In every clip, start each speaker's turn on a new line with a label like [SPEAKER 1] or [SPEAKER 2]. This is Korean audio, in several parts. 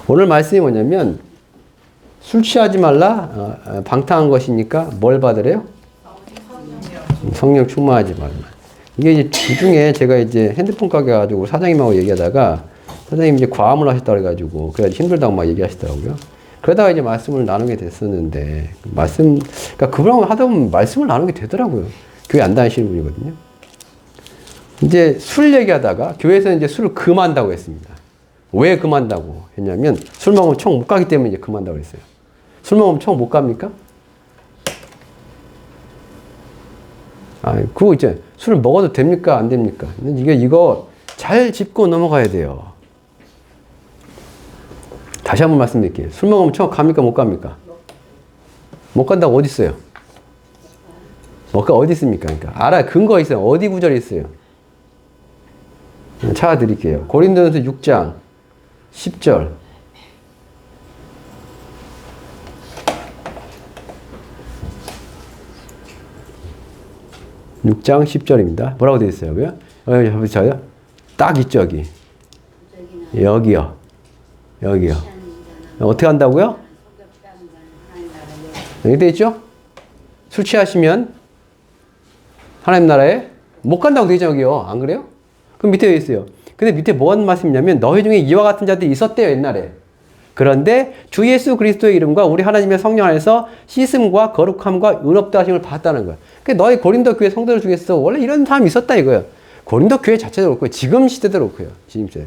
[SPEAKER 1] 오늘 말씀이 뭐냐면 술 취하지 말라 방탕한 것이니까 뭘 받으래요? 성령 충만하지 말라. 이게 이제 주중에 제가 이제 핸드폰 가게 가지고 사장님하고 얘기하다가 사장님이 이제 과음을 하셨다 그래가지고 그래 힘들다고 막 얘기하시더라고요. 그러다가 이제 말씀을 나누게 됐었는데 그러니까 그분하고 하다 보면 말씀을 나누게 되더라고요. 교회 안 다니시는 분이거든요. 이제 술 얘기하다가 교회에서 이제 술을 금한다고 했습니다. 왜 금한다고 했냐면 술 먹으면 총 못 가기 때문에 이제 금한다고 했어요. 술 먹으면 총 못 갑니까? 그거 이제 술을 먹어도 됩니까? 안 됩니까? 이거 잘 짚고 넘어가야 돼요. 다시 한번 말씀드릴게요. 술 먹으면 총 갑니까? 못 갑니까? 못 간다고 어디 있어요? 어디 있습니까? 그러니까 알아요. 근거 있어요. 어디 구절이 있어요? 찾아드릴게요. 고린도전서 6장 10절. 6장 10절입니다. 뭐라고 되어 있어요? 여기 저요? 딱 있죠, 여기. 여기요. 어떻게 한다고요? 여기 되어 있죠? 술 취하시면 하나님 나라에 못 간다고 되어 있죠, 여기요. 안 그래요? 그럼 밑에 되어 있어요. 근데 밑에 뭐 하는 말씀이냐면 너희 중에 이와 같은 자들이 있었대요, 옛날에. 그런데 주 예수 그리스도의 이름과 우리 하나님의 성령 안에서 씻음과 거룩함과 의롭다 하심을 받았다는 거예요. 그러니까 너희 고린도 교회 성도들 중에서 원래 이런 사람이 있었다 이거예요. 고린도 교회 자체도 그렇고요. 지금 시대도 그렇고요. 지금 시대.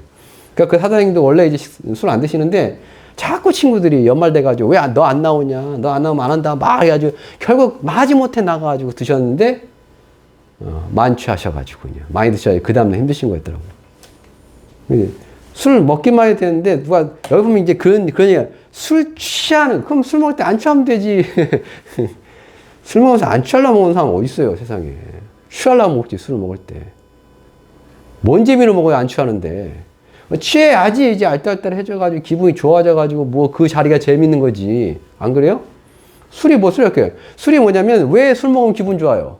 [SPEAKER 1] 그러니까 그 사장님도 원래 이제 술 안 드시는데 자꾸 친구들이 연말돼가지고 왜 너 안 나오냐? 너 안 나오면 안 한다. 막 해가지고 결국 마지못해 나가가지고 드셨는데 만취하셔가지고요. 많이 드셔야 그 다음날 힘드신 거였더라고요. 술 먹기만 해도 되는데 누가 여기 보면 이제 그런 얘기야. 술 취하는 그럼 술 먹을 때 안 취하면 되지. 술 먹어서 안 취하려고 먹는 사람 어디 있어요 세상에. 취하려고 먹지 술을 먹을 때. 뭔 재미로 먹어야 안 취하는데. 취해야지 이제 알딸딸해져가지고 기분이 좋아져가지고 뭐 그 자리가 재밌는 거지. 안 그래요? 술이 뭐 술이렇게 술이 뭐냐면 왜 술 먹으면 기분 좋아요?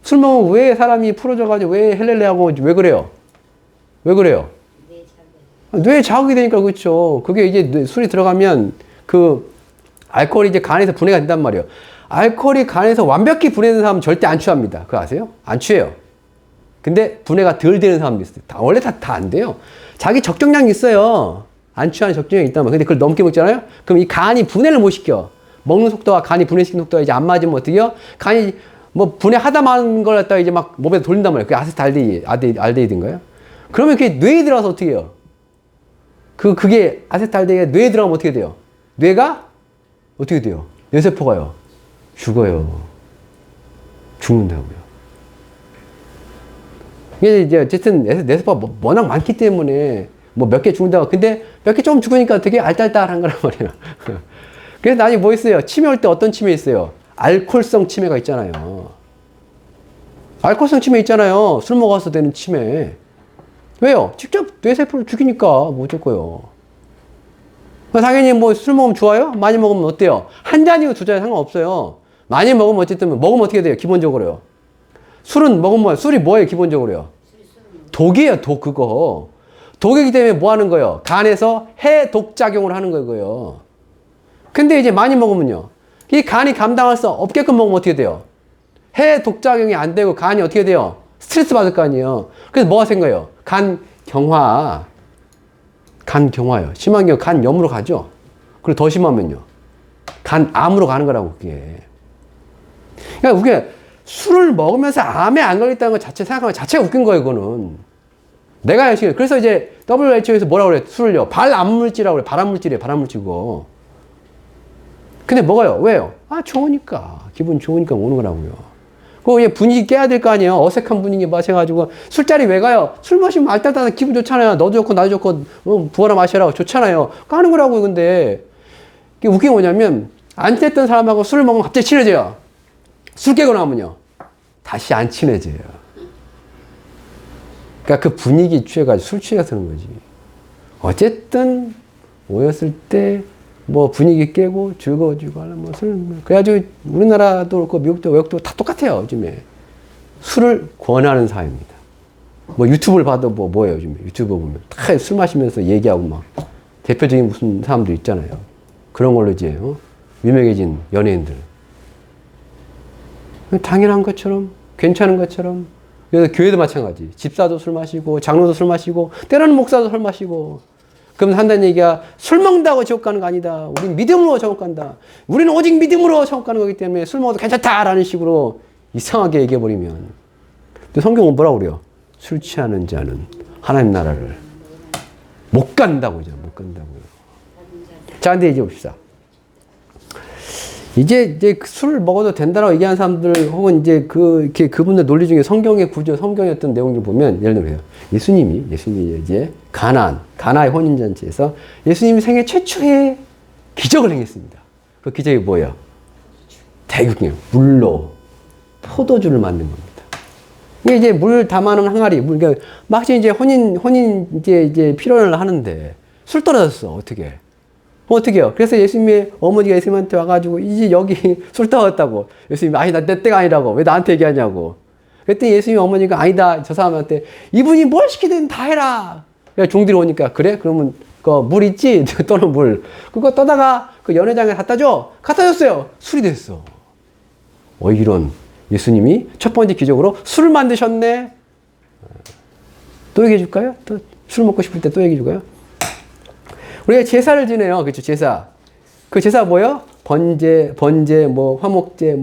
[SPEAKER 1] 술 먹으면 왜 사람이 풀어져가지고 왜 헬렐레하고 왜 그래요? 왜 그래요? 뇌에 자극이 되니까 그렇죠. 그게 이제 술이 들어가면 그 알코올이 이제 간에서 분해가 된단 말이에요. 알코올이 간에서 완벽히 분해되는 사람은 절대 안 취합니다. 그거 아세요? 안 취해요. 근데 분해가 덜 되는 사람도 있어요. 원래 다 안 돼요. 자기 적정량이 있어요. 안 취하는 적정량이 있단 말이에요. 근데 그걸 넘게 먹잖아요? 그럼 이 간이 분해를 못 시켜. 먹는 속도와 간이 분해시키는 속도가 이제 안 맞으면 어떻게 해요? 간이 뭐 분해하다 만 걸 갖다가 이제 막 몸에 돌린단 말이에요. 그게 아세트알데히드인가요? 그러면 그게 뇌에 들어가서 어떻게 해요? 그게 아세트알데히드가 뇌에 들어가면 어떻게 돼요? 뇌가 어떻게 돼요? 뇌세포가요. 죽어요. 죽는다고요. 이게 이제 어쨌든 뇌세포가 워낙 많기 때문에 뭐 몇 개 죽는다고. 근데 몇 개 조금 죽으니까 되게 알딸딸한 거란 말이에요. 그래서 나중에 뭐 있어요? 치매 올 때 어떤 치매 있어요? 알코올성 치매가 있잖아요. 알코올성 치매 있잖아요. 술 먹어서 되는 치매. 왜요? 직접 뇌세포를 죽이니까 뭐 어쩔 거요. 당연히 뭐 술 먹으면 좋아요? 많이 먹으면 어때요? 한 잔이고 두 잔이 상관없어요. 많이 먹으면 어쨌든 먹으면 어떻게 돼요? 기본적으로요. 술은 먹으면 술이 뭐예요? 기본적으로요. 독이에요. 독 그거. 독이기 때문에 뭐 하는 거예요? 간에서 해독작용을 하는 거고요. 근데 이제 많이 먹으면요. 이 간이 감당할 수 없게끔 먹으면 어떻게 돼요? 해독작용이 안 되고 간이 어떻게 돼요? 스트레스 받을 거 아니에요. 그래서 뭐가 생겨요? 간 경화요. 심한 경우 간염으로 가죠. 그리고 더 심하면요. 간암으로 가는 거라고, 그게. 그러니까 그게 술을 먹으면서 암에 안 걸렸다는 것 자체 생각하면 자체가 웃긴 거예요, 그거는. 내가 열심히. 그래서 이제 WHO에서 뭐라고 그래? 술을요. 발암물질이라고 그래. 발암물질이에요, 발암물질이고. 근데 먹어요. 왜요? 좋으니까. 기분 좋으니까 오는 거라고요. 그 분위기 깨야 될 거 아니에요. 어색한 분위기 마셔가지고. 술자리 왜 가요? 술 마시면 알딸딸 기분 좋잖아요. 너도 좋고 나도 좋고 부어라 마셔라 좋잖아요. 까는 거라고요. 근데 이게 웃긴 게 뭐냐면 안 친했던 사람하고 술을 먹으면 갑자기 친해져요. 술 깨고 나면요. 다시 안 친해져요. 그러니까 그 분위기 취해가지고 술 취해서 그런 거지. 어쨌든 모였을 때 뭐 분위기 깨고 즐거워지고 하는 뭐 술. 그래가지고 우리나라도 그렇고 미국도 외국도 다 똑같아요. 요즘에. 술을 권하는 사회입니다. 뭐 유튜브를 봐도 뭐예요 요즘에. 유튜브 보면 다 술 마시면서 얘기하고 막 대표적인 무슨 사람들 있잖아요. 그런 걸로 이제 유명해진 연예인들. 당연한 것처럼, 괜찮은 것처럼. 그래서 교회도 마찬가지. 집사도 술 마시고, 장로도 술 마시고, 때로는 목사도 술 마시고. 그럼 한다는 얘기가 술 먹는다고 지옥 가는 거 아니다. 우린 믿음으로 지옥 간다. 우리는 오직 믿음으로 지옥 가는 거기 때문에 술 먹어도 괜찮다라는 식으로 이상하게 얘기해버리면. 근데 성경은 뭐라고 그래요? 술 취하는 자는 하나님 나라를 못 간다고 하죠. 못 간다고요. 자, 근데 이제 봅시다. 이제 술 먹어도 된다라고 얘기하는 사람들 혹은 이제 이렇게 그분들 논리 중에 성경의 구조, 성경의 어떤 내용을 보면 예를 들어요. 예수님이 이제 가나의 혼인잔치에서 예수님이 생애 최초의 기적을 행했습니다. 그 기적이 뭐예요? 대극이에요. 물로 포도주를 만든 겁니다. 이게 이제 물 담아놓은 항아리, 그러니까 막 이제 혼인 이제 피론을 하는데 술 떨어졌어. 어떻게 해요? 그래서 예수님의 어머니가 예수님한테 와가지고, 이제 여기 술 떨어졌다고. 예수님이, 아니다, 내 때가 아니라고. 왜 나한테 얘기하냐고. 그랬더니 예수님 어머니가, 아니다, 저 사람한테, 이분이 뭘 시키든 다 해라. 그래서 종들이 오니까, 그래? 그러면, 물 있지? 떠는 물. 그거 떠다가 그 연회장에 갖다 줘. 갖다 줬어요. 술이 됐어. 이런. 예수님이 첫 번째 기적으로 술을 만드셨네. 또 얘기해 줄까요? 또 술 먹고 싶을 때 또 얘기해 줄까요? 우리가 제사를 지내요. 그렇죠? 제사. 그 제사 뭐예요? 번제, 화목제,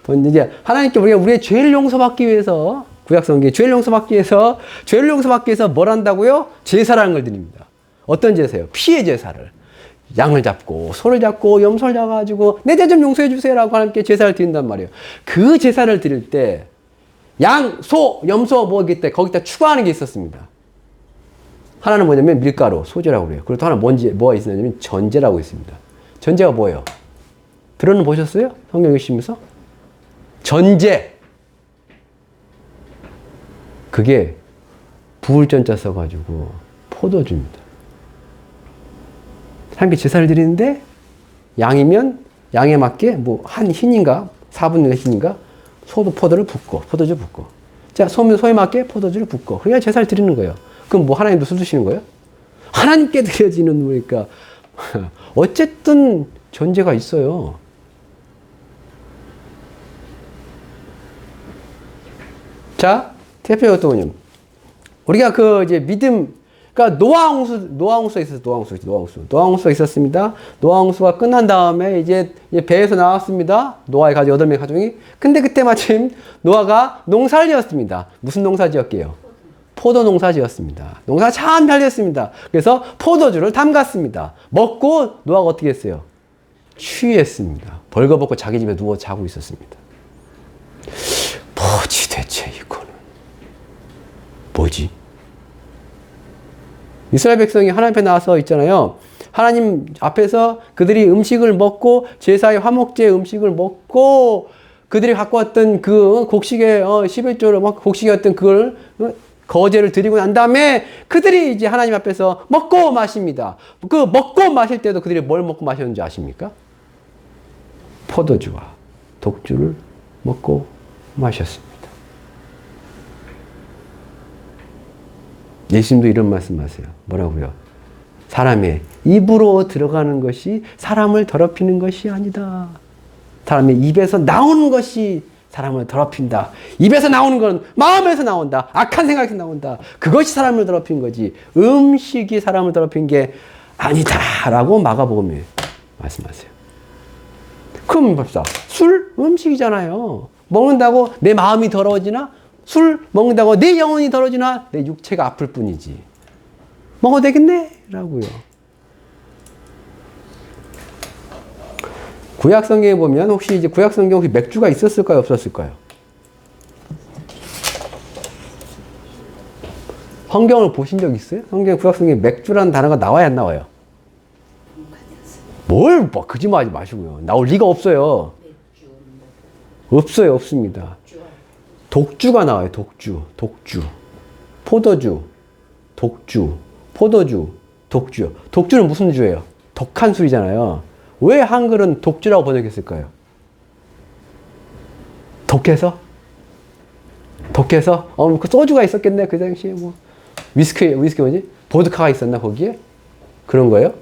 [SPEAKER 1] 번제. 하나님께 우리의 죄를 용서받기 위해서, 구약성경에 죄를 용서받기 위해서 뭘 한다고요? 제사라는 걸 드립니다. 어떤 제사요? 피의 제사를. 양을 잡고, 소를 잡고, 염소를 잡아가지고, 내 죄 좀 용서해 주세요라고 하나님께 제사를 드린단 말이에요. 그 제사를 드릴 때, 양, 소, 염소 뭐기 때 거기다 추가하는 게 있었습니다. 하나는 뭐냐면 밀가루, 소제라고 그래요. 그리고 또 하나 뭐가 있었냐면 전제라고 있습니다. 전제가 뭐예요? 들어는 보셨어요? 성경 읽으시면서? 전제. 그게 부울전자 써가지고 포도주입니다. 하나님께 제사를 드리는데 양이면 양에 맞게 한 흰인가 4분의 흰인가 포도주 붓고 자 소에 맞게 포도주를 붓고 그러니까 제사를 드리는 거예요. 그럼 하나님도 술 드시는 거예요? 하나님께 드려지는 거니까 어쨌든 전제가 있어요. 자 대표 어떤 거냐면 우리가 이제 믿음 그러니까 노아홍수가 있었습니다. 노아홍수가 끝난 다음에 이제 배에서 나왔습니다. 노아의 가족 8명의 가족이. 근데 그때 마침 노아가 농사를 지었습니다. 무슨 농사 지었게요? 포도 농사 지었습니다. 농사 참 잘 됐습니다. 그래서 포도주를 담갔습니다. 먹고 노아가 어떻게 했어요? 취했습니다. 벌거벗고 자기 집에 누워 자고 있었습니다. 뭐지 대체 이거는? 뭐지? 이스라엘 백성이 하나님 앞에 나와서 있잖아요. 하나님 앞에서 그들이 음식을 먹고 제사의 화목제 음식을 먹고 그들이 갖고 왔던 그 곡식의 11조를 막 곡식이었던 그걸 거제를 드리고 난 다음에 그들이 이제 하나님 앞에서 먹고 마십니다. 그 먹고 마실 때도 그들이 뭘 먹고 마셨는지 아십니까? 포도주와 독주를 먹고 마셨습니다. 예수님도 이런 말씀하세요. 뭐라고요? 사람의 입으로 들어가는 것이 사람을 더럽히는 것이 아니다. 사람의 입에서 나오는 것이 사람을 더럽힌다. 입에서 나오는 건 마음에서 나온다. 악한 생각에서 나온다. 그것이 사람을 더럽힌 거지. 음식이 사람을 더럽힌 게 아니다라고 마가복음에 말씀하세요. 그럼 봅시다. 술 음식이잖아요. 먹는다고 내 마음이 더러워지나? 술 먹는다고 내 영혼이 더러워지나? 내 육체가 아플 뿐이지. 먹어도 되겠네? 라고요. 구약성경에 보면 혹시 이제 구약성경 혹시 맥주가 있었을까요? 없었을까요? 성경을 보신 적 있어요? 구약성경에 맥주라는 단어가 나와야 안 나와요? 뭘 거짓말하지 마시고요. 나올 리가 없어요. 없어요. 없습니다. 독주가 나와요. 독주. 포도주. 독주. 포도주. 독주. 독주는 무슨 주예요? 독한 술이잖아요. 왜 한글은 독주라고 번역했을까요? 독해서? 그 소주가 있었겠네. 그 당시에 위스키 뭐지? 보드카가 있었나, 거기에? 그런 거예요?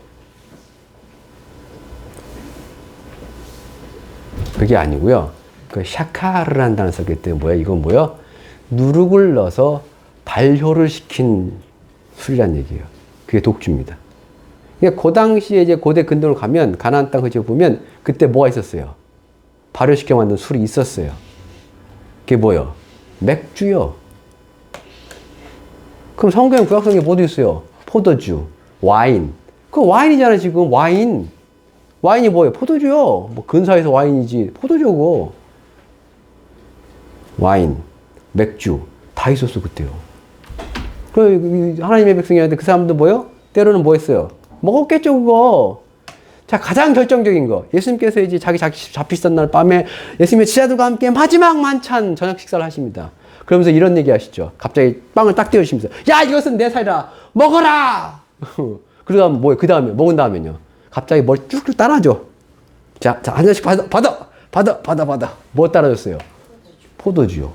[SPEAKER 1] 그게 아니고요. 그 샤카르라는 단어 썼기 때문에 뭐야? 이건 뭐야? 누룩을 넣어서 발효를 시킨 술이란 얘기예요. 그게 독주입니다. 그러니까 그 당시에 이제 고대 근동을 가면 가나안 땅 그쪽 보면 그때 뭐가 있었어요? 발효시켜 만든 술이 있었어요. 그게 뭐요? 맥주요. 그럼 성경 구약성경에 뭐도 있어요? 포도주, 와인. 그 와인이잖아요, 지금. 와인. 와인이 뭐예요? 포도주요. 뭐 근사해서 와인이지. 포도주고. 와인, 맥주. 다 있었어, 그때요. 그 하나님의 백성이었는데 그 사람도 뭐요? 때로는 뭐 했어요? 먹었겠죠, 그거. 자, 가장 결정적인 거. 예수님께서 이제 자기 잡히시던 날 밤에 예수님의 제자들과 함께 마지막 만찬 저녁 식사를 하십니다. 그러면서 이런 얘기 하시죠. 갑자기 빵을 딱 떼어주시면서, 야, 이것은 내 살이다! 먹어라! 그러다가 뭐예요? 그 다음에, 먹은 다음에요. 갑자기 뭘 쭉쭉 따라줘. 자, 한 잔씩 받아. 뭐 따라줬어요? 포도주요.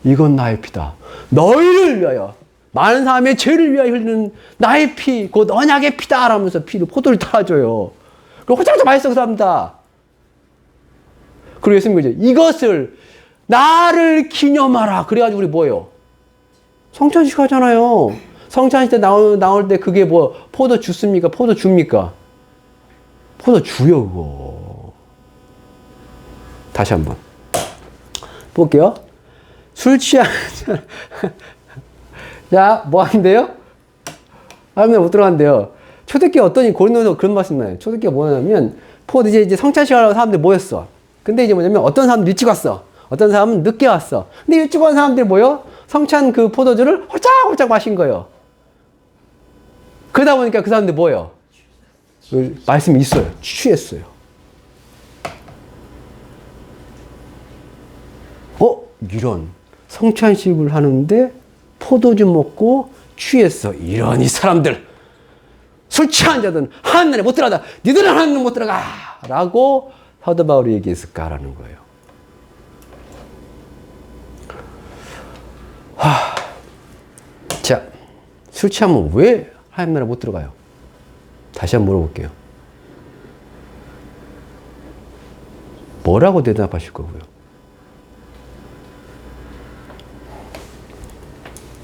[SPEAKER 1] 이건 나의 피다. 너희를 위하여. 많은 사람의 죄를 위하여 흘리는 나의 피, 곧 언약의 피다. 라면서 피를, 포도를 따라줘요. 그리고 호장도 맛있어, 그 사람 다. 그리고 예수님께서 이것을 나를 기념하라. 그래가지고 우리 뭐예요? 성찬식 하잖아요. 성찬식 때 나올 때 그게 뭐, 포도 주스입니까? 포도 줍니까? 포도 주요, 그거. 다시 한 번. 볼게요. 술 취한, 자, 뭐 한대요? 하면 못 들어간대요. 초대교회 어떠니? 고린도서 그런 말씀 나요. 초대교회 뭐냐면, 이제 성찬식 하려고 사람들이 모였어. 근데 이제 뭐냐면, 어떤 사람은 일찍 왔어. 어떤 사람은 늦게 왔어. 근데 일찍 온 사람들이 뭐요? 성찬 그 포도주를 홀짝홀짝 마신 거예요. 그러다 보니까 그 사람들이 뭐예요? 말씀이 있어요. 취했어요. 이런. 성찬식을 하는데 포도주 먹고 취했어. 이런 이 사람들. 술 취한 자들은 하나님에 못 들어가다. 니들은 하나님에 못 들어가. 라고 사도 바울이 얘기했을까라는 거예요. 자, 술 취하면 왜 하나님 나라 못 들어가요? 다시 한번 물어볼게요. 뭐라고 대답하실 거고요?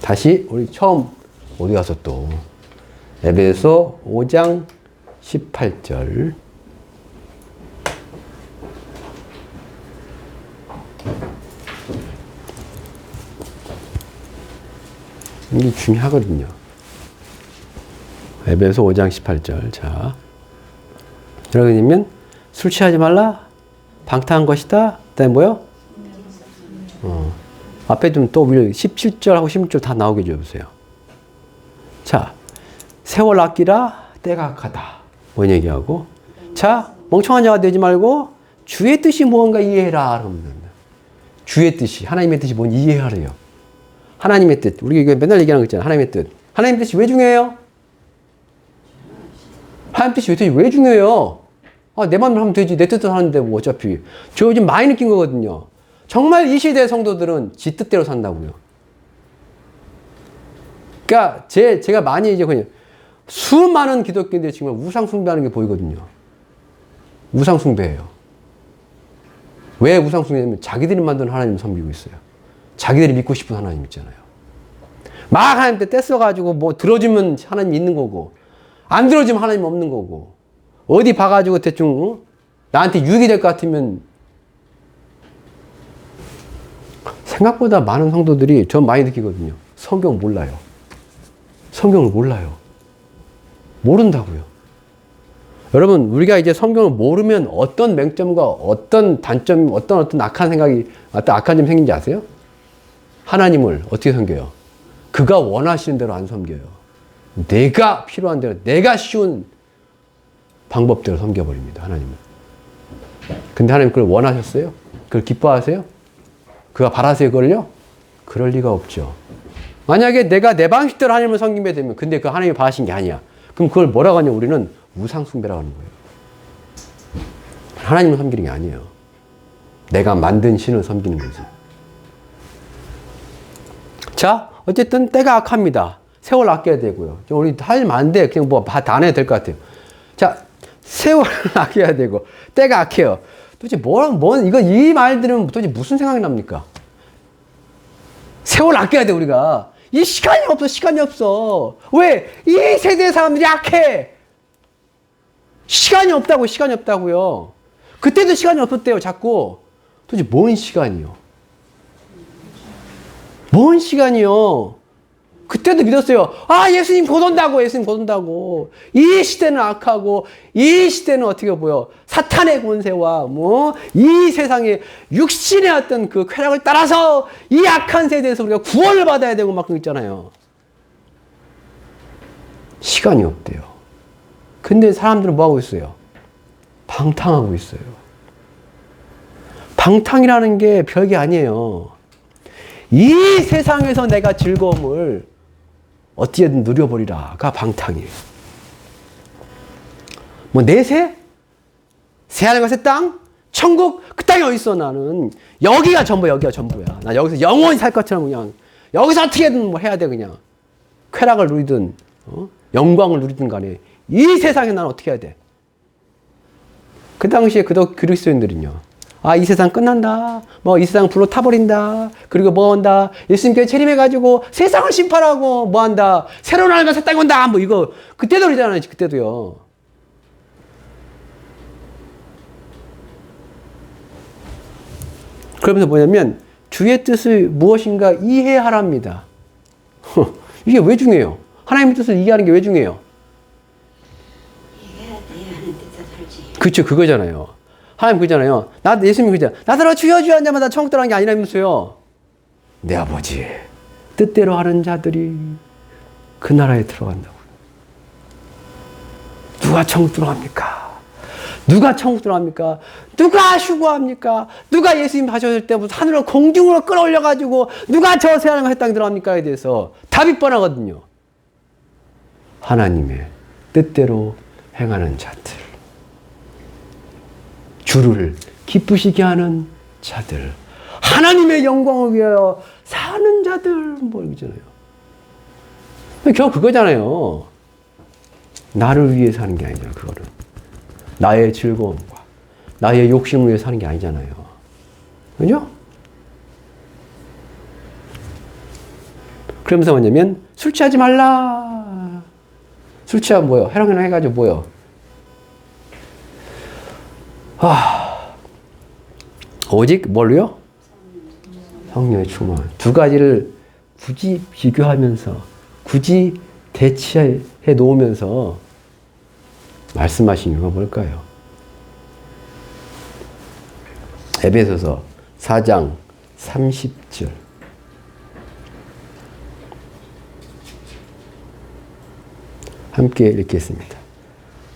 [SPEAKER 1] 다시 우리 처음 어디 가서 또 에베소 5장 18절 이게 중요하거든요. 에베소 5장 18절. 자, 여러분이면 술 취하지 말라. 방탕한 것이다. 그다음에 뭐요? 앞에 좀 또 17절하고 16절 다 나오게 해주세요. 자, 세월 아끼라 때가 악하다. 뭔 얘기하고? 자, 멍청한 자가 되지 말고 주의 뜻이 무언가 이해해라. 주의 뜻이, 하나님의 뜻이 뭔지 이해하래요. 하나님의 뜻. 우리 이거 맨날 얘기하는 거 있잖아요. 하나님의 뜻. 하나님의 뜻이 왜 중요해요? 하나님 뜻이 왜 중요해요? 내 마음대로 하면 되지. 내 뜻대로 하는데 뭐 어차피. 저 요즘 많이 느낀 거거든요. 정말 이 시대 성도들은 지 뜻대로 산다고요. 그러니까 제가 많이 이제 그냥 수많은 기독교인들이 정말 우상 숭배하는 게 보이거든요. 우상 숭배예요. 왜 우상 숭배냐면 자기들이 만든 하나님을 섬기고 있어요. 자기들이 믿고 싶은 하나님 있잖아요. 막 하나님 때 떼써가지고 뭐 들어주면 하나님 있는 거고 안 들어주면 하나님 없는 거고 어디 봐가지고 대충 나한테 유익이 될 것 같으면 생각보다 많은 성도들이 전 많이 느끼거든요. 성경 몰라요. 성경을 몰라요. 모른다고요. 여러분, 우리가 이제 성경을 모르면 어떤 맹점과 어떤 단점, 어떤 악한 생각이, 어떤 악한 점이 생긴지 아세요? 하나님을 어떻게 섬겨요? 그가 원하시는 대로 안 섬겨요. 내가 필요한 대로, 내가 쉬운 방법대로 섬겨버립니다. 하나님을. 근데 하나님 그걸 원하셨어요? 그걸 기뻐하세요? 그가 바라세요, 그걸요? 그럴 리가 없죠. 만약에 내가 내 방식대로 하나님을 섬기게 되면, 근데 그 하나님이 바라신 게 아니야. 그럼 그걸 뭐라고 하냐? 우리는 우상숭배라고 하는 거예요. 하나님을 섬기는 게 아니에요. 내가 만든 신을 섬기는 거지. 자, 어쨌든 때가 악합니다. 세월 아껴야 되고요. 우리 할 일 안 돼. 그냥 뭐 다 안 해도 될 것 같아요. 자, 세월 아껴야 되고, 때가 아껴요. 도대체 이 말들은 도대체 무슨 생각이 납니까? 세월 아껴야 돼, 우리가. 이 시간이 없어. 왜? 이 세대 사람들이 약해. 시간이 없다고요. 그때도 시간이 없었대요, 자꾸. 도대체 뭔 시간이요? 뭔 시간이요? 그때도 믿었어요. 아, 예수님 곧 온다고. 이 시대는 악하고, 이 시대는 어떻게 보여? 사탄의 권세와, 이 세상의 육신의 어떤 그 쾌락을 따라서 이 악한 세대에서 우리가 구원을 받아야 되고 막 그런 거 있잖아요. 시간이 없대요. 근데 사람들은 뭐 하고 있어요? 방탕하고 있어요. 방탕이라는 게 별게 아니에요. 이 세상에서 내가 즐거움을 어떻게든 누려버리라가 방탕이에요. 뭐 내세? 새하늘과 새 땅? 천국? 그 땅이 어딨어 나는. 여기가 전부야. 나 여기서 영원히 살 것처럼 그냥 여기서 어떻게든 뭐 해야 돼 그냥. 쾌락을 누리든 영광을 누리든 간에 이 세상에 나는 어떻게 해야 돼? 그 당시에 그리스도인들은요. 아, 이 세상 끝난다. 이 세상 불로 타버린다. 그리고 뭐 한다. 예수님께 재림해가지고 세상을 심판하고 뭐 한다. 새로운 하늘과 새 땅이 온다. 이거 그때도 그러잖아요. 그때도요. 그러면서 뭐냐면 주의 뜻을 무엇인가 이해하랍니다. 이게 왜 중요해요? 하나님의 뜻을 이해하는 게 왜 중요해요?
[SPEAKER 2] 이해하는 뜻을 살지.
[SPEAKER 1] 그쵸, 그거잖아요. 하나님 그잖아요. 예수님 그잖아요. 나더러 주여 한 자마다 천국 들어가는 게 아니라면서요. 내 아버지 뜻대로 하는 자들이 그 나라에 들어간다고. 누가 천국 들어갑니까? 누가 휴거합니까? 누가 예수님 하셨을 때 무슨 하늘로 공중으로 끌어올려가지고 누가 저 새하늘과 새 땅에 들어갑니까에 대해서 답이 뻔하거든요. 하나님의 뜻대로 행하는 자들. 주를 기쁘시게 하는 자들. 하나님의 영광을 위하여 사는 자들. 이러잖아요. 결국 그거잖아요. 나를 위해 사는 게 아니잖아요. 그거는. 나의 즐거움과 나의 욕심을 위해 사는 게 아니잖아요. 그죠? 그러면서 뭐냐면 술 취하지 말라. 술 취하면 뭐요? 해롱해롱 해가지고 뭐요? 오직 뭘요? 성령의 충만. 두 가지를 굳이 비교하면서 굳이 대치해 놓으면서 말씀하신 이유가 뭘까요? 에베소서 4장 30절. 함께 읽겠습니다.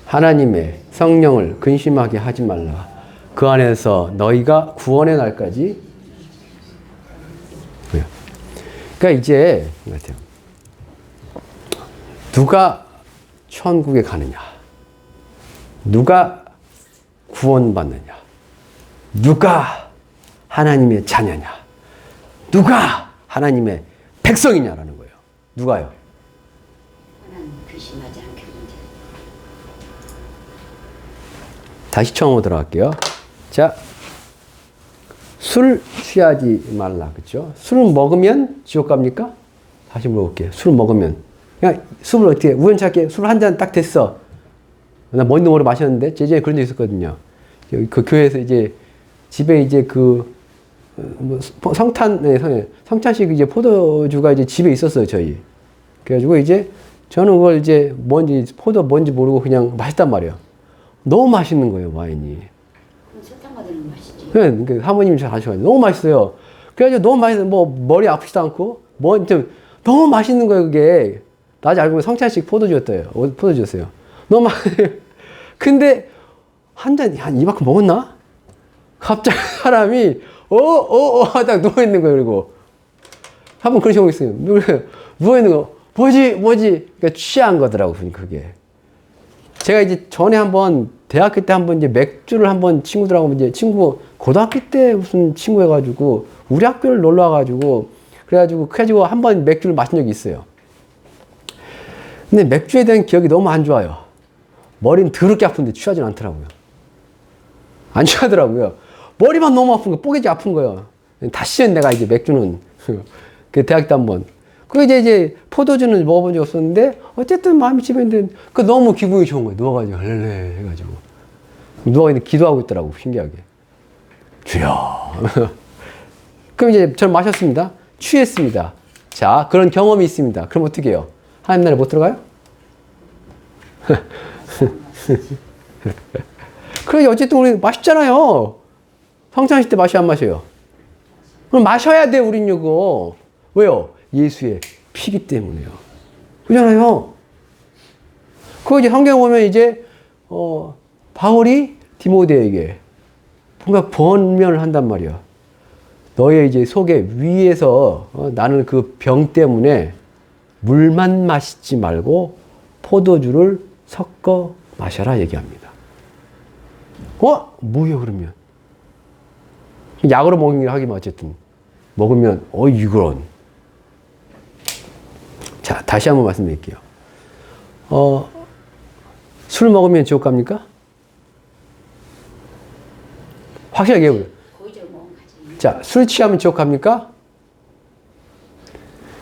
[SPEAKER 1] 하나님의 성령을 근심하게 하지 말라. 그 안에서 너희가 구원의 날까지. 그러니까 이제 누가 천국에 가느냐, 누가 구원받느냐, 누가 하나님의 자녀냐, 누가 하나님의 백성이냐라는 거예요. 누가요?
[SPEAKER 2] 하나님 근심하지 않게 문제.
[SPEAKER 1] 다시 처음으로 들어갈게요. 자, 술 취하지 말라. 그렇죠? 술을 먹으면 지옥 갑니까? 다시 물어볼게요. 술을 먹으면 그냥 술을 어떻게 우연찮게 술 한 잔 딱 됐어. 나 뭔지 모르고 마셨는데 제 예전에 그런 적 있었거든요. 그 교회에서 이제 집에 이제 성찬식 이제 포도주가 이제 집에 있었어요, 저희. 그래가지고 이제 저는 그걸 이제 포도 뭔지 모르고 그냥 마셨단 말이에요. 너무 맛있는 거예요, 와인이.
[SPEAKER 2] 설탕 받는 맛이지.
[SPEAKER 1] 그러니까 사모님이 잘 아셔가지고 너무 맛있어요. 그래가지고 너무 맛있어. 머리 아프지도 않고 너무 맛있는 거예요, 그게. 나중에 알고 보면 성찬식 포도주였어요. 너무 근데 한 이만큼 먹었나? 갑자기 사람이 딱 누워있는 거예요. 그리고 한번 그런 경우 있어요. 누워있는 거 뭐지? 그러니까 취한 거더라고. 그게 제가 이제 전에 한번 대학교 때 한번 이제 맥주를 한번 친구들하고 이제 고등학교 때 무슨 친구 해가지고 우리 학교를 놀러 와가지고 그래가지고 한번 맥주를 마신 적이 있어요. 근데 맥주에 대한 기억이 너무 안 좋아요. 머리는 더럽게 아픈데 취하진 않더라고요. 안 취하더라고요. 머리만 너무 아픈 거, 뽀개지 아픈 거예요. 다시는 내가 이제 맥주는, 그 대학 때 한 번. 그 이제 포도주는 먹어본 적 없었는데, 어쨌든 마음이 찝었는데, 그 너무 기분이 좋은 거예요. 누워가지고, 할렐레 해가지고. 누워있는데 기도하고 있더라고, 신기하게. 주여. 그럼 이제 저는 마셨습니다. 취했습니다. 자, 그런 경험이 있습니다. 그럼 어떻게 해요? 하나님 나라에 못 들어가요? 그래, 어쨌든 우리 마셨잖아요. 성찬식 때 마셔, 안 마셔요? 그럼 마셔야 돼, 우린 이거. 왜요? 예수의 피기 때문에요. 그잖아요. 그거 이제 성경 보면 이제, 바울이 디모데에게 뭔가 번면을 한단 말이야. 너의 이제 속에 위에서 나는 그 병 때문에 물만 마시지 말고 포도주를 섞어 마셔라 얘기합니다. 뭐예요 그러면? 약으로 먹는 게 하기만 어쨌든 먹으면 이런. 자, 다시 한번 말씀드릴게요. 술 먹으면 지옥 갑니까? 확실하게 얘기해보세요. 자, 술 취하면 지옥 갑니까?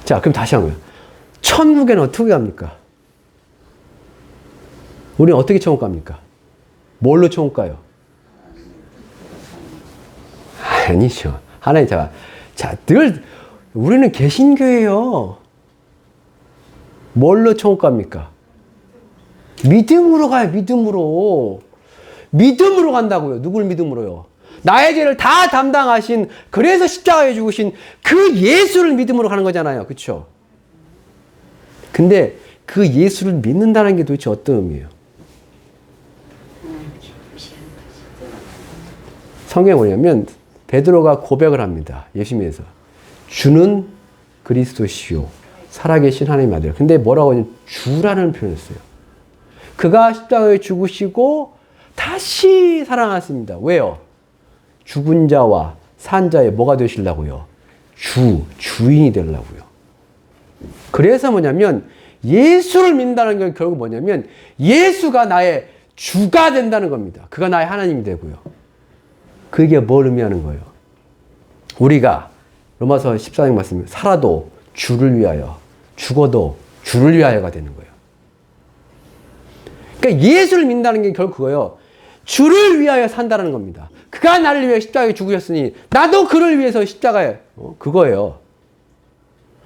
[SPEAKER 1] 자, 그럼 다시 한번. 천국에는 어떻게 갑니까? 우리는 어떻게 천국 갑니까? 뭘로 천국 가요? 아니죠. 하나님, 자, 늘, 우리는 개신교예요. 뭘로 천국 갑니까? 믿음으로 가요, 믿음으로. 믿음으로 간다고요. 누굴 믿음으로요? 나의 죄를 다 담당하신, 그래서 십자가에 죽으신 그 예수를 믿음으로 가는 거잖아요. 그쵸? 근데 그 예수를 믿는다는 게 도대체 어떤 의미예요? 성경에 뭐냐면, 베드로가 고백을 합니다. 예수님에서. 주는 그리스도시요. 살아계신 하나님의 아들. 근데 뭐라고 하냐면, 주라는 표현을 써요. 그가 십자가에 죽으시고, 다시 살아났습니다. 왜요? 죽은 자와 산 자의 뭐가 되시려고요? 주인이 되려고요. 그래서 뭐냐면 예수를 믿는다는 건 결국 뭐냐면 예수가 나의 주가 된다는 겁니다. 그가 나의 하나님이 되고요. 그게 뭘 의미하는 거예요? 우리가 로마서 14장 말씀 살아도 주를 위하여 죽어도 주를 위하여가 되는 거예요. 그러니까 예수를 믿는다는 게 결국 그거예요. 주를 위하여 산다는 겁니다. 그가 나를 위해 십자가에 죽으셨으니 나도 그를 위해서 십자가에 그거예요.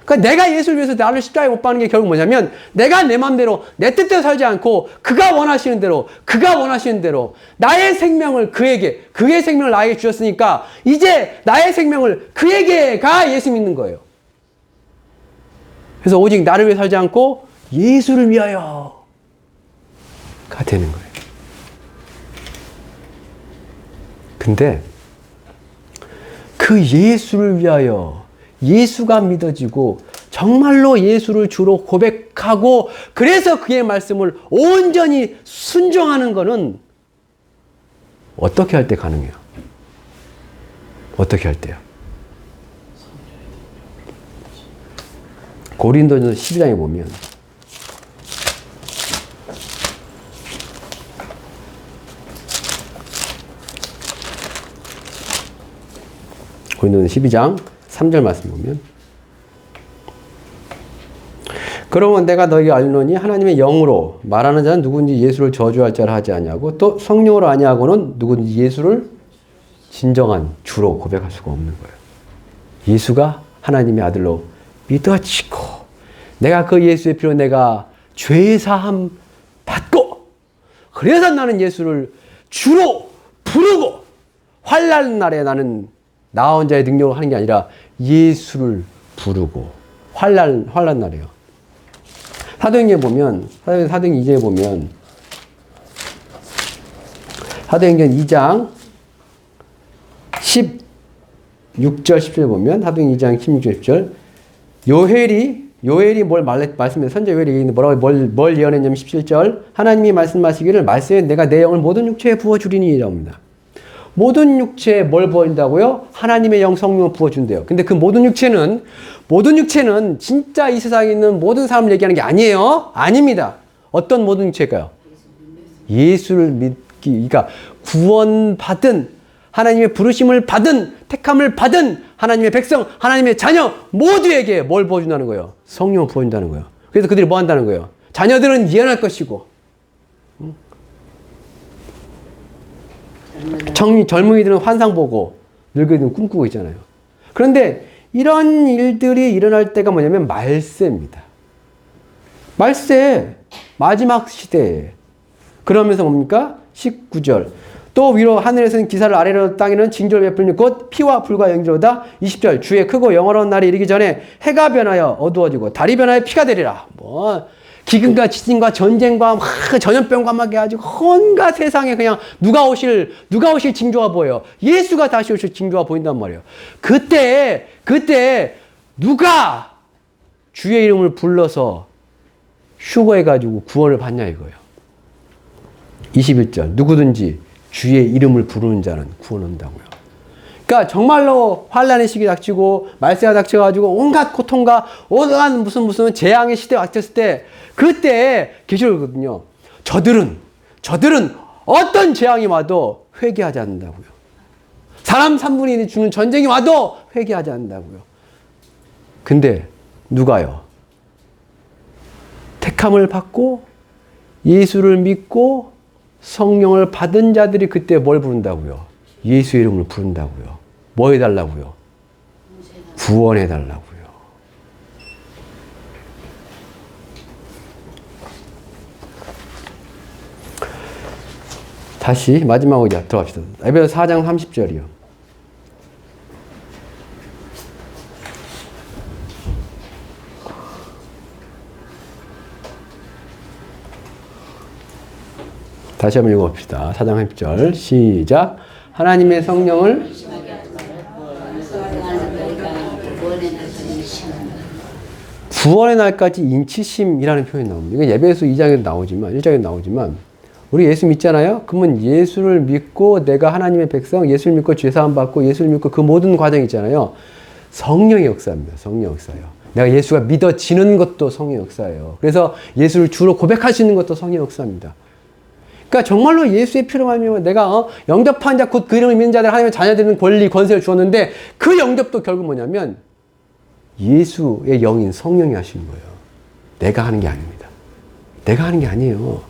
[SPEAKER 1] 그러니까 내가 예수를 위해서 나를 십자가에 못 박는 게 결국 뭐냐면 내가 내 마음대로 내 뜻대로 살지 않고 그가 원하시는 대로 나의 생명을 그의 생명을 나에게 주셨으니까 이제 나의 생명을 그에게가 예수 믿는 거예요. 그래서 오직 나를 위해 살지 않고 예수를 위하여가 되는 거예요. 근데 그 예수를 위하여 예수가 믿어지고 정말로 예수를 주로 고백하고 그래서 그의 말씀을 온전히 순종하는 것은 어떻게 할 때 가능해요? 어떻게 할 때요? 고린도전서 12장에 보면 고린도전서 12장 3절 말씀 보면 그러면 내가 너희에게 알노니 하나님의 영으로 말하는 자는 누구든지 예수를 저주할 자라 하지 아니하고 또 성령으로 아니하고는 누구든지 예수를 진정한 주로 고백할 수가 없는 거예요. 예수가 하나님의 아들로 믿어지고 내가 그 예수의 피로 내가 죄사함 받고 그래서 나는 예수를 주로 부르고 환난 날에 나는 나 혼자의 능력으로 하는 게 아니라 예수를 부르고 환난 날에요. 사도행전에 보면 사도행전 2장에 보면 사도행전 2장 16절 10절에 보면 사도행전 2장 16절 10절 요엘이 뭘 말씀해 선자 요엘이 얘기했는데 뭐라고 뭘 예언했냐면 17절 하나님이 말씀하시기를 말씀에 내가 내 영을 모든 육체에 부어주리니 이랍니다. 모든 육체에 뭘 부어준다고요? 하나님의 영 성령을 부어준대요. 근데 그 모든 육체는 진짜 이 세상에 있는 모든 사람을 얘기하는 게 아니에요. 아닙니다. 어떤 모든 육체일까요? 예수를 믿기, 그러니까 구원받은, 하나님의 부르심을 받은, 택함을 받은 하나님의 백성, 하나님의 자녀 모두에게 뭘 부어준다는 거예요? 성령을 부어준다는 거예요. 그래서 그들이 뭐 한다는 거예요? 자녀들은 예언할 것이고, 젊은이들은 환상 보고, 늙은이들은 꿈꾸고 있잖아요. 그런데 이런 일들이 일어날 때가 뭐냐면 말세입니다. 말세, 마지막 시대에. 그러면서 뭡니까? 19절. 또 위로 하늘에서는 기사를 아래로 땅에는 징조를 베풀니 곧 피와 불과 영지로다. 20절. 주의 크고 영원한 날이 이르기 전에 해가 변하여 어두워지고 달이 변하여 피가 되리라. 뭐 기근과 지진과 전쟁과 막 전염병과 막 해가지고 온갖 세상에 그냥 누가 오실 징조가 보여요. 예수가 다시 오실 징조가 보인단 말이에요. 그때 누가 주의 이름을 불러서 휴거해가지고 구원을 받냐 이거예요. 21절. 누구든지 주의 이름을 부르는 자는 구원 온다고요. 그러니까 정말로 환란의 시기 닥치고 말세가 닥쳐가지고 온갖 고통과 온갖 무슨 재앙의 시대가 닥쳤을 때 그때 계시거든요. 저들은 어떤 재앙이 와도 회개하지 않는다고요. 사람 3분의 1이 죽는 전쟁이 와도 회개하지 않는다고요. 근데 누가요? 택함을 받고 예수를 믿고 성령을 받은 자들이 그때 뭘 부른다고요? 예수의 이름을 부른다고요. 뭐 해달라고요? 구원해달라고요. 다시 마지막으로 들어갑시다. 에베소 4장 30절이요. 다시 한번 읽어봅시다. 4장 30절 시작. 하나님의 성령을 구원의 날까지 인치심이라는 표현이 나옵니다. 이건 에베소 2장에도 나오지만 1장에도 나오지만 우리 예수 믿잖아요. 그러면 예수를 믿고 내가 하나님의 백성, 예수를 믿고 죄사함 받고 예수를 믿고 그 모든 과정 있잖아요. 성령의 역사입니다. 성령 역사예요. 내가 예수가 믿어지는 것도 성령 역사예요. 그래서 예수를 주로 고백할 수 있는 것도 성령 역사입니다. 그러니까 정말로 예수의 피로 말미암아 내가 영접한 자 곧 그 이름을 믿는 자들 하나님의 자녀되는 권리 권세를 주었는데 그 영접도 결국 뭐냐면 예수의 영인 성령이 하시는 거예요. 내가 하는 게 아닙니다. 내가 하는 게 아니에요.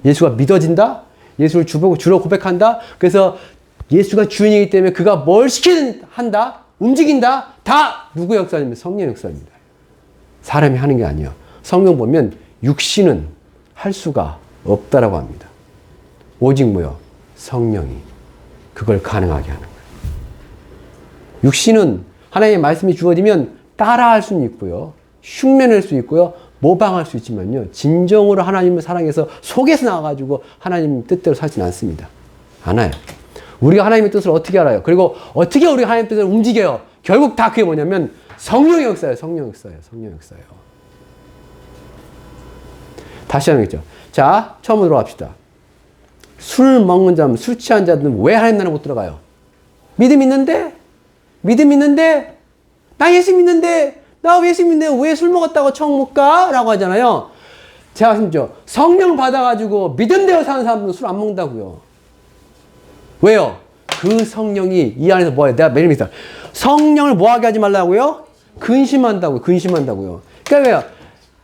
[SPEAKER 1] 예수가 믿어진다? 예수를 주로 고백한다? 그래서 예수가 주인이기 때문에 그가 뭘 시키든 한다? 움직인다? 다 누구의 역사냐면 성령의 역사입니다. 사람이 하는 게 아니에요. 성경 보면 육신은 할 수가 없다라고 합니다. 오직 뭐요? 성령이 그걸 가능하게 하는 거예요. 육신은 하나님의 말씀이 주어지면 따라할 수는 있고요. 흉내낼 수 있고요. 모방할 수 있지만요. 진정으로 하나님을 사랑해서 속에서 나와가지고 하나님 뜻대로 살지는 않습니다. 않아요. 우리가 하나님의 뜻을 어떻게 알아요? 그리고 어떻게 우리가 하나님의 뜻을 움직여요? 결국 다 그게 뭐냐면 성령의 역사예요. 성령 역사예요. 성령 역사예요. 다시 한번 겠죠. 자, 처음으로 들어갑시다. 술 먹는 자면 술 취한 자들은 왜 하나님 나라에 못 들어가요? 믿음 있는데? 나 예수 믿는데? 나 예수 믿는데 왜 술 먹었다고 천국 못 가? 라고 하잖아요. 제가 말씀드렸죠. 성령 받아가지고 믿음대로 사는 사람들은 술 안 먹는다고요. 왜요? 그 성령이 이 안에서 뭐예요? 내가 매일 믿어. 성령을 뭐하게 하지 말라고요? 근심한다고요. 그러니까 왜요?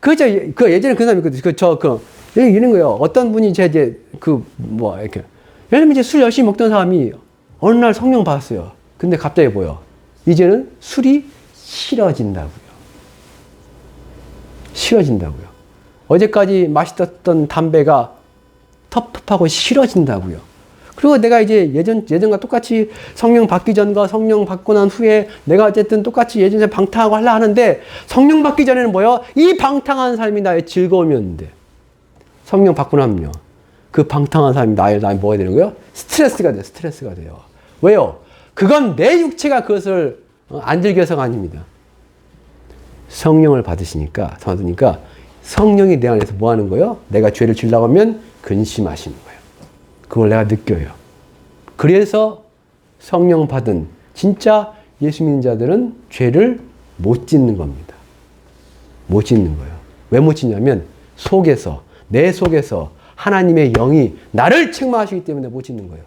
[SPEAKER 1] 그 예전에 그 사람이 이런 거예요. 어떤 분이 이렇게 예를 들면 이제 술 열심히 먹던 사람이 어느 날 성령 받았어요. 근데 갑자기 뭐예요? 이제는 술이 싫어진다고요. 어제까지 마시던 담배가 텁텁하고 싫어진다고요. 그리고 내가 이제 예전과 똑같이 성령 받기 전과 성령 받고 난 후에 내가 어쨌든 똑같이 예전에 방탕하고 하려 하는데 성령 받기 전에는 뭐예요? 이 방탕한 삶이 나의 즐거움이었는데 성령 받고 나면요. 그 방탕한 삶이 나의 뭐가 되는 거예요? 스트레스가 돼요. 왜요? 그건 내 육체가 그것을 안 즐겨서가 아닙니다. 성령을 받으니까 성령이 내 안에서 뭐 하는 거예요? 내가 죄를 지으려고 하면 근심하시는 거예요. 그걸 내가 느껴요. 그래서 성령 받은 진짜 예수 믿는 자들은 죄를 못 짓는 겁니다. 못 짓는 거예요. 왜 못 짓냐면 속에서, 내 속에서 하나님의 영이 나를 책망하시기 때문에 못 짓는 거예요.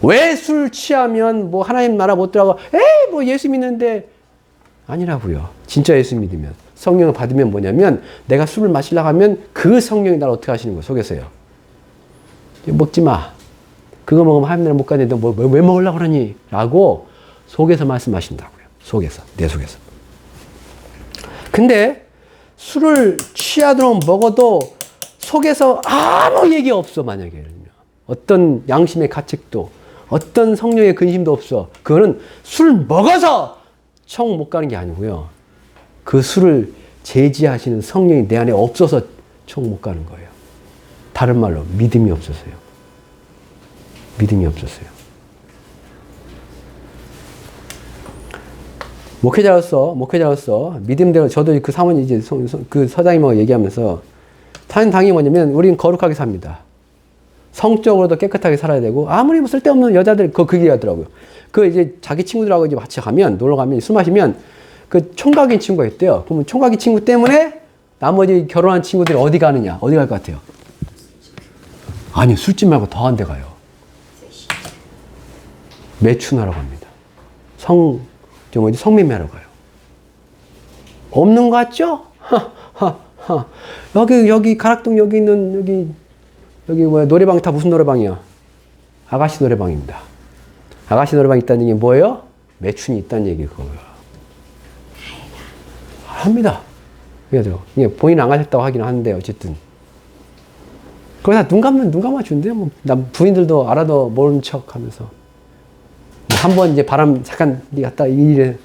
[SPEAKER 1] 왜 술 취하면 뭐 하나님 나라 못 들어가고 에이 뭐 예수 믿는데 아니라고요. 진짜 예수 믿으면 성령을 받으면 뭐냐면 내가 술을 마시려고 하면 그 성령이 나를 어떻게 하시는 거예요. 속에서요. 먹지 마. 그거 먹으면 하나님 나라 못 가는데 너 왜 먹으려고 그러니? 라고 속에서 말씀하신다고요. 속에서. 내 속에서. 근데 술을 취하도록 먹어도 속에서 아무 얘기 없어. 만약에 어떤 양심의 가책도 어떤 성령의 근심도 없어. 그거는 술 먹어서 청 못 가는 게 아니고요. 그 술을 제지하시는 성령이 내 안에 없어서 청 못 가는 거예요. 다른 말로 믿음이 없어서요. 믿음이 없었어요. 목회자로서 믿음대로 저도 그 사모님 이제 그 서장님하고 얘기하면서 사는 당이 뭐냐면 우리는 거룩하게 삽니다. 성적으로도 깨끗하게 살아야 되고 아무리 뭐 쓸데없는 여자들 그 얘기하더라고요. 그 이제 자기 친구들하고 이제 같이 가면 놀러 가면 술 마시면 그 총각인 친구가 있대요. 그러면 총각인 친구 때문에 나머지 결혼한 친구들이 어디 가느냐? 어디 갈 것 같아요? 아니 술집 말고 더한 데 가요. 매춘하러 갑니다. 성매매하러 가요. 없는 거 같죠? 여기 가락동 여기 있는 여기 뭐야 노래방 다 무슨 노래방이야? 아가씨 노래방입니다. 아가씨 노래방 있다는 얘기 뭐예요? 매춘이 있다는 얘기 그거예요. 합니다. 그래서 이게 본인 안 가셨다고 하긴 하는데 어쨌든 그러다 눈 감아준대요. 뭐 부인들도 알아도 모른 척하면서 한번 이제 바람 잠깐 갔다 이래.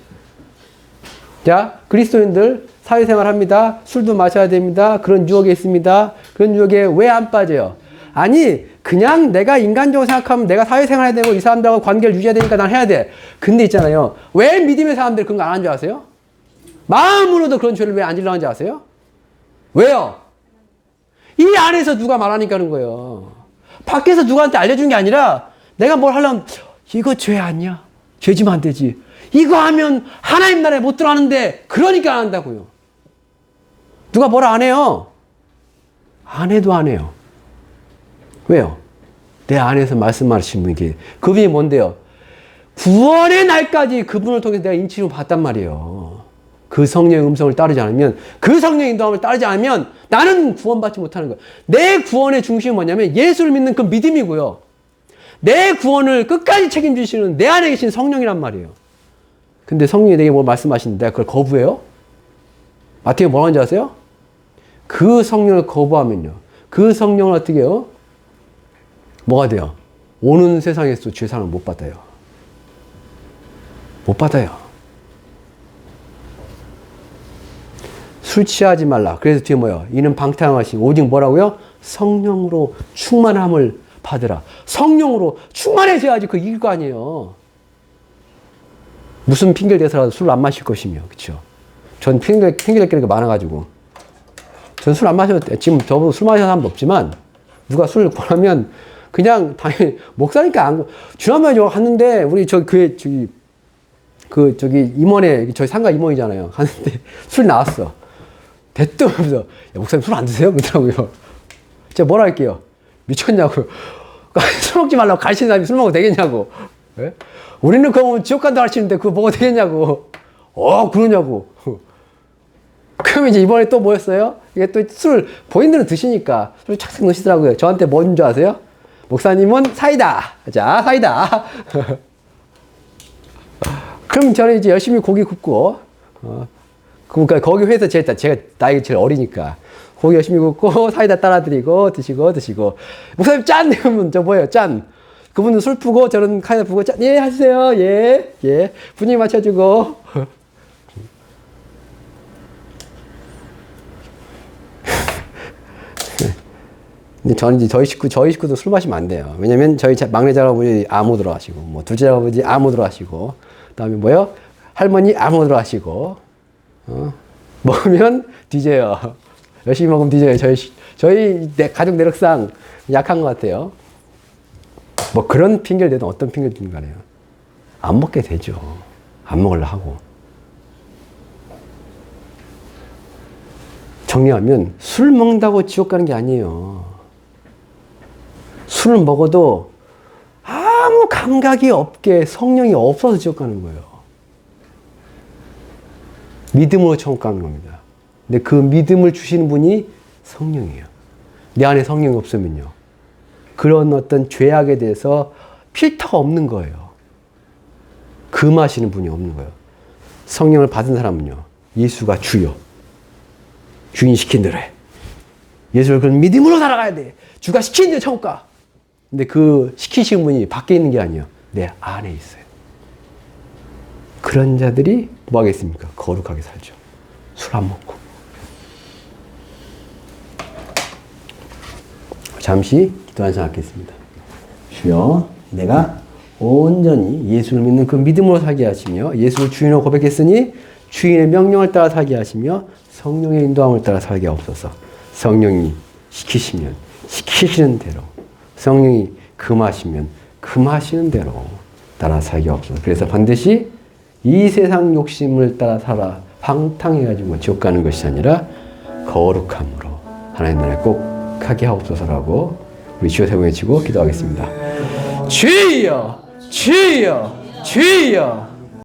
[SPEAKER 1] 자 그리스도인들 사회생활 합니다. 술도 마셔야 됩니다. 그런 유혹에 있습니다. 그런 유혹에 왜 안 빠져요? 아니 그냥 내가 인간적으로 생각하면 내가 사회생활 해야 되고 이 사람들하고 관계를 유지해야 되니까 난 해야 돼. 근데 있잖아요. 왜 믿음의 사람들이 그런 거 안 하는 줄 아세요? 마음으로도 그런 죄를 왜 안 지려고 하는지 아세요? 왜요? 이 안에서 누가 말하니까 하는 거예요. 밖에서 누구한테 알려준 게 아니라 내가 뭘 하려면 이거 죄 아니야? 죄지면 안 되지. 이거 하면 하나님 나라에 못 들어가는데 그러니까 안 한다고요. 누가 뭐라 안 해요? 안 해도 안 해요. 왜요? 내 안에서 말씀하신 분이 그분이 뭔데요? 구원의 날까지 그분을 통해서 내가 인치로 봤단 말이에요. 그 성령의 음성을 따르지 않으면 그 성령의 인도함을 따르지 않으면 나는 구원받지 못하는 거예요. 내 구원의 중심이 뭐냐면 예수를 믿는 그 믿음이고요. 내 구원을 끝까지 책임지시는 내 안에 계신 성령이란 말이에요. 근데 성령이 내게 뭐 말씀하시는데 내가 그걸 거부해요? 마태가 뭐라고 하는지 아세요? 그 성령을 거부하면요. 그 성령을 어떻게 해요? 뭐가 돼요? 오는 세상에서 죄사함을 못 받아요. 못 받아요. 술 취하지 말라. 그래서 뒤에 뭐예요? 이는 방탕하시고 오직 뭐라고요? 성령으로 충만함을 받으라. 성령으로 충만해져야지 그 이길 거 아니에요. 무슨 핑계를 대서라도 술을 안 마실 것이며, 그쵸? 전 핑계 댈 게 많아가지고. 전 술 안 마셔도 돼. 지금 저보고 술 마시는 사람도 없지만, 누가 술을 권하면, 그냥 당연히, 목사니까 안, 지난번에 저 갔는데, 우리 임원에, 저희 상가 임원이잖아요. 갔는데, 술 나왔어. 대뜸 하면서, 야, 목사님 술 안 드세요? 그러더라고요. 제가 뭐라 할게요? 미쳤냐고요. 술 먹지 말라고 가르치는 사람이 술 먹어도 되겠냐고. 예? 우리는 그거 보면 지옥 간다 가르치는데 그거 먹어도 되겠냐고. 그러냐고. 그러면 이제 이번에 또 뭐였어요? 이게 또 술, 본인들은 드시니까 술 착착 넣으시더라고요. 저한테 뭔 줄 아세요? 목사님은 사이다. 자, 사이다. 그럼 저는 이제 열심히 고기 굽고, 그러니까 거기 회사 제가 나이가 제일 어리니까. 고기 열심히 굽고, 사이다 따라드리고, 드시고. 목사님 짠! 그러면 저 뭐예요? 짠! 그분은 술 푸고, 저는 카이다 푸고, 짠! 예, 하세요. 예. 분위기 맞춰주고. 근데 저는 이제 저희 식구도 술 마시면 안 돼요. 왜냐면 저희 막내 작아버지 아무 들어가시고, 뭐, 둘째 작아버지 아무 들어가시고, 그 다음에 뭐요? 할머니 아무 들어가시고, 먹으면 뒤져요. 열심히 먹으면 뒤져요. 저희 가족 내력상 약한 것 같아요. 뭐 그런 핑계를 대든 어떤 핑계를 대든 간에요. 안 먹게 되죠. 안 먹으려 하고. 정리하면 술 먹는다고 지옥 가는 게 아니에요. 술을 먹어도 아무 감각이 없게 성령이 없어서 지옥 가는 거예요. 믿음으로 천국 가는 겁니다. 근데 그 믿음을 주시는 분이 성령이에요. 내 안에 성령이 없으면요. 그런 어떤 죄악에 대해서 필터가 없는 거예요. 금하시는 분이 없는 거예요. 성령을 받은 사람은요. 예수가 주요. 주인 시킨 대로 해. 예수를 그런 믿음으로 살아가야 돼. 주가 시킨 대로 천국 가. 근데 그 시키신 분이 밖에 있는 게 아니에요. 내 안에 있어요. 그런 자들이 뭐 하겠습니까? 거룩하게 살죠. 술 안 먹고. 잠시 기도한 시간 갖겠습니다. 주여, 내가 온전히 예수를 믿는 그 믿음으로 살게 하시며 예수를 주인으로 고백했으니 주인의 명령을 따라 살게 하시며 성령의 인도함을 따라 살게 하옵소서. 성령이 시키시면 시키시는 대로, 성령이 금하시면 금하시는 대로 따라 살게 하옵소서. 그래서 반드시 이 세상 욕심을 따라 살아 방탕해가지고 지옥 가는 것이 아니라 거룩함으로 하나님 나라에 꼭 하게 하옵소서라고 우리 주여 세 번 외치고 기도하겠습니다. 주여, 주여, 주여.